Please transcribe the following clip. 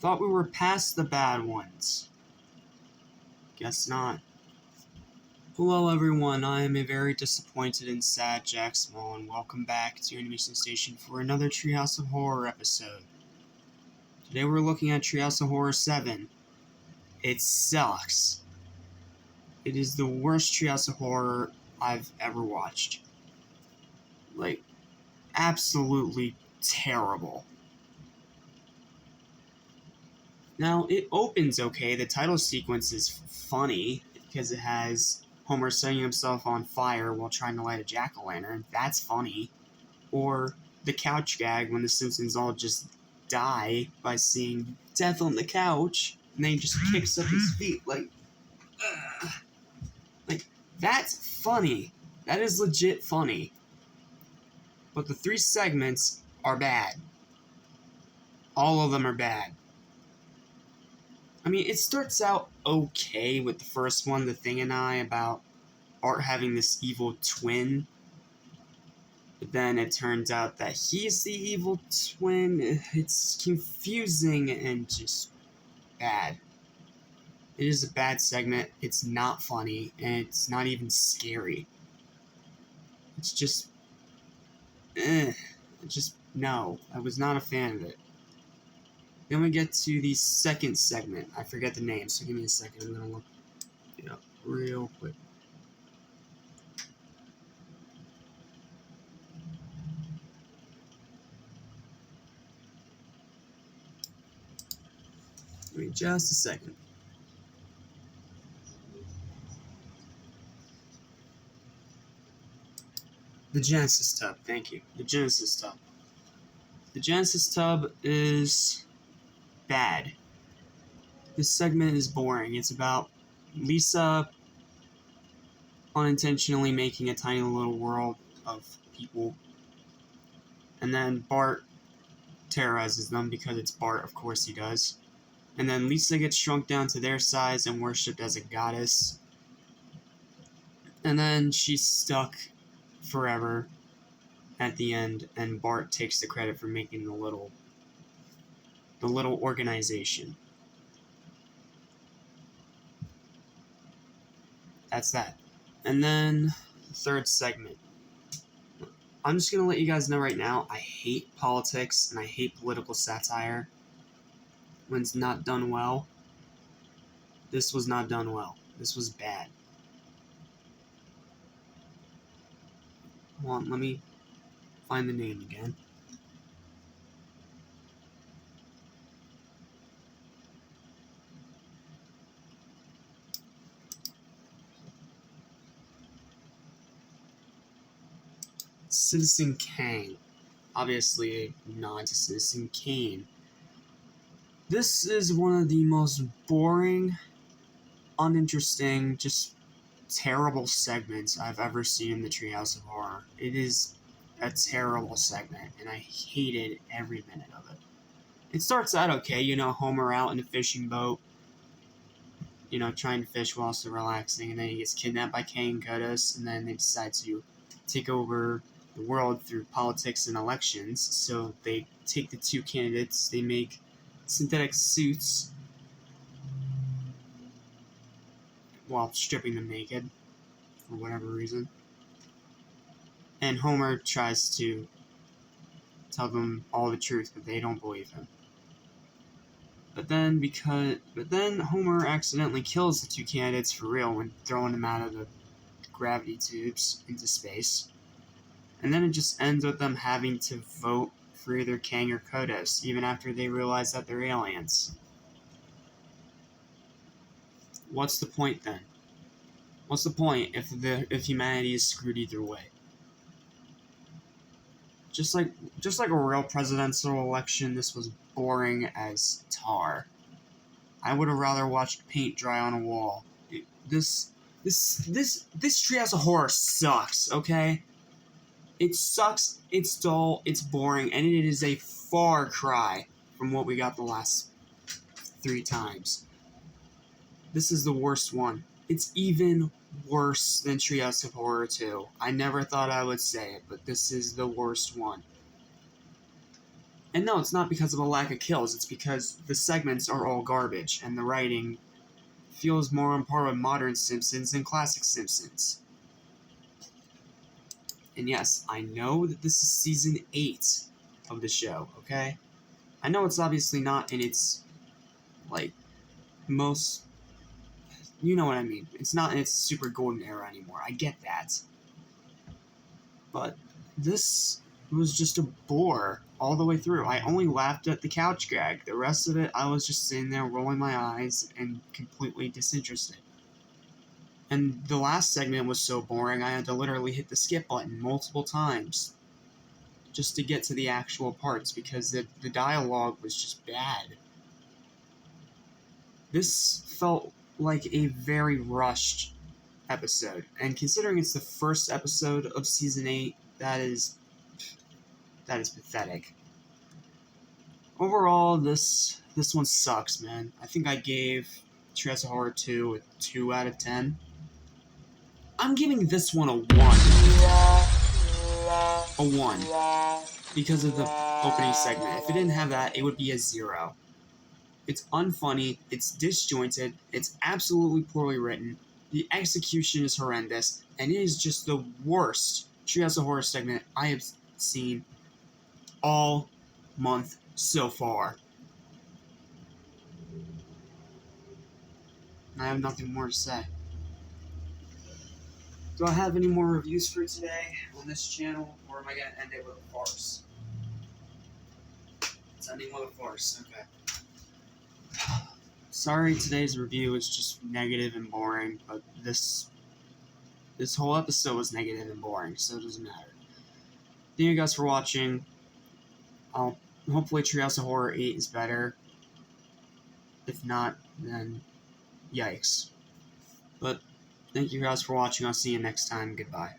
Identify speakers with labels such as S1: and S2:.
S1: thought we were past the bad ones. Guess not. Hello everyone, I am a very disappointed and sad Jack Small, and welcome back to Animation Station for another Treehouse of Horror episode. Today we're looking at Treehouse of Horror 7. It sucks. It is the worst Treehouse of Horror I've ever watched. Like, absolutely terrible. Now, it opens okay. The title sequence is funny because it has Homer setting himself on fire while trying to light a jack-o'-lantern. That's funny. Or the couch gag when the Simpsons all just die by seeing death on the couch, and then he just kicks up his feet like, ugh. Like, that's funny. That is legit funny. But the 3 segments are bad. All of them are bad. I mean, it starts out okay with the first one, The Thing and I, about Art having this evil twin. But then it turns out that he's the evil twin. It's confusing and just bad. It is a bad segment. It's not funny, and it's not even scary. It's just... no. I was not a fan of it. Then we get to the second segment. I forget the name, so give me a second. I'm going to look it up real quick. Give me just a second. The Genesis Tub. Thank you. The Genesis Tub. The Genesis Tub is bad. This segment is boring. It's about Lisa unintentionally making a tiny little world of people, and then Bart terrorizes them because it's Bart, of course he does. And then Lisa gets shrunk down to their size and worshipped as a goddess. And then she's stuck forever at the end, and Bart takes the credit for making the little organization. That's that. And then the third segment. I'm just going to let you guys know right now, I hate politics and I hate political satire when it's not done well. This was not done well. This was bad. Hold on, let me find the name again. Citizen Kane. Obviously a nod to Citizen Kane. This is one of the most boring, uninteresting, just terrible segments I've ever seen in the Treehouse of Horror. It is a terrible segment, and I hated every minute of it. It starts out okay, Homer out in a fishing boat, trying to fish while also relaxing, and then he gets kidnapped by Kane and Kodos, and then they decide to take over the world through politics and elections. So they take the 2 candidates, they make synthetic suits while stripping them naked for whatever reason. And Homer tries to tell them all the truth, but they don't believe him. But then Homer accidentally kills the 2 candidates for real when throwing them out of the gravity tubes into space. And then it just ends with them having to vote for either Kang or Kodos, even after they realize that they're aliens. What's the point then? What's the point if humanity is screwed either way? Just like a real presidential election, this was boring as tar. I would have rather watched paint dry on a wall. This Treehouse of Horror sucks, okay? It sucks, it's dull, it's boring, and it is a far cry from what we got the last 3 times. This is the worst one. It's even worse than Treehouse of Horror 2. I never thought I would say it, but this is the worst one. And no, it's not because of a lack of kills, it's because the segments are all garbage, and the writing feels more on par with modern Simpsons than classic Simpsons. And yes, I know that this is season 8 of the show, okay? I know it's obviously not in its, like, most... You know what I mean. It's not in its super golden era anymore. I get that. But this was just a bore all the way through. I only laughed at the couch gag. The rest of it, I was just sitting there rolling my eyes and completely disinterested. And the last segment was so boring, I had to literally hit the skip button multiple times just to get to the actual parts because the dialogue was just bad. This felt like a very rushed episode, and considering it's the first episode of season 8, that is pathetic. Overall, this one sucks, man. I think I gave Treehouse of Horror 2 a 2 out of 10. I'm giving this one a 1. A 1. Because of the opening segment. If it didn't have that, it would be a 0. It's unfunny, it's disjointed, it's absolutely poorly written, the execution is horrendous, and it is just the worst Treehouse of Horror segment I have seen all month so far. I have nothing more to say. Do I have any more reviews for today on this channel, or am I going to end it with a farce? It's ending with a farce, okay. Sorry today's review is just negative and boring, but this whole episode was negative and boring, so it doesn't matter. Thank you guys for watching. Hopefully Treehouse of Horror 8 is better. If not, then yikes. But thank you guys for watching. I'll see you next time. Goodbye.